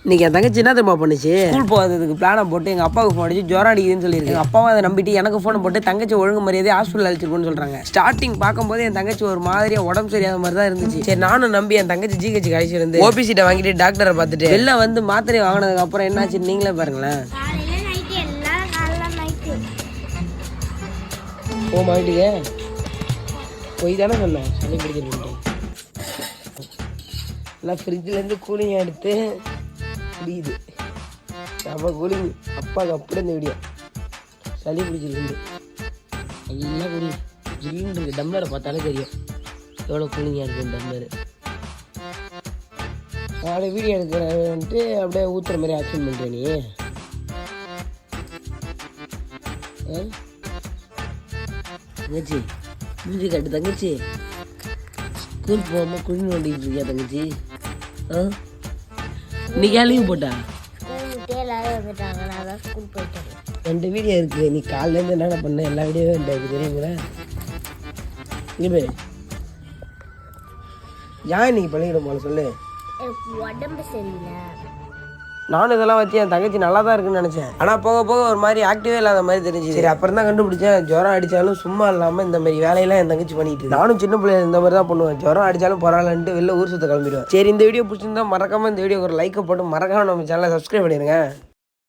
இன்னைக்கு என் தங்கச்சி என்ன தெரியுமா பண்ணுச்சு, ஸ்கூல் போகிறதுக்கு பிளானை போட்டு எங்கள் அப்பாவுக்கு ஃபோன் அடிச்சு ஜுரம் அடிக்குதுன்னு சொல்லியிருக்கு. எங்கள் அப்பாவும் அதை நம்பிட்டு எனக்கு ஃபோனை போட்டு தங்கச்சி ஒழுங்கு மரியாதை ஹாஸ்பிட்டல் அழைச்சிருக்குன்னு சொல்கிறாங்க. ஸ்டார்டிங் பார்க்கும்போது என் தங்கச்சி ஒரு மாதிரியாக உடம்பு சரியாத மாதிரி தான் இருந்துச்சு. சரி நானும் நம்பி என் தங்கச்சி ஜிஹெச் கழிச்சு வந்து ஓபி சீட்டை வாங்கிட்டு டாக்டரை பார்த்துட்டு வெளில வந்து மாத்திரை வாங்கினதுக்கு அப்புறம் என்னாச்சு நீங்களே பாருங்களேன். ஓ மாட்டிக்க போய் தானே சொன்னேன் சளி பிடிச்சிட்டு எல்லாம் ஃப்ரிட்ஜிலேருந்து கூலிங் எடுத்து குடியுது. நம்ம கூலிங் அப்பாவுக்கு அப்படி இந்த வீடியோ சளி பிடிச்சிருக்கு நல்லா குடி ஜில்லுன்னு இருக்குது. டம்ளரை பார்த்தாலே தெரியும் எவ்வளோ கூலிங்காக இருக்குது டம்ளரு. நாளை வீடியோ எடுக்கிறேன்ட்டு அப்படியே ஊற்றுற மாதிரி ஆக்ஷன் பண்ணுறேன் நீ. தங்கச்சி மூஞ்சி காட்டு தங்கச்சி, ஸ்கூல் போகாமல் குழி நோண்டிட்டு இருக்கியா தங்கச்சி? இன்னைக்கா லீவ் போட்டா? ரெண்டு வீடியோ இருக்கு. நீ காலையிலேருந்து என்னென்ன பண்ண எல்லா வீடியோவும் இருக்கு தெரியுங்களா? இங்கே ஏன் இன்னைக்கு பள்ளிக்கூடம் போல சொல்லு. உடம்பு சரியில்லை. நானும் இதெல்லாம் வச்சு என் தங்கச்சி நல்லா தான் இருக்குன்னு நினச்சேன். ஆனால் போக போக ஒரு மாதிரி ஆக்டிவே இல்லாத மாதிரி தெரிஞ்சு. சரி அப்புறம் தான் கண்டுபிடிச்சேன் ஜுரம் அடித்தாலும் சும்மா இல்லாமல் இந்த மாதிரி வேலையெல்லாம் என் தங்கச்சி பண்ணிட்டு. நானும் சின்ன பிள்ளைங்க இந்த மாதிரி தான் பண்ணுவேன். ஜுரம் அடித்தாலும் பரவாயில்லன்ட்டு வெளில ஊர் சுத்த கிளம்பிடுவேன். சரி இந்த வீடியோ பிடிச்சிருந்தா மறக்காமல் இந்த வீடியோக்கு ஒரு லைக்கை போட்டு மறக்காமல் நம்ம சேனலை சப்ஸ்கிரைப் பண்ணிடுங்க.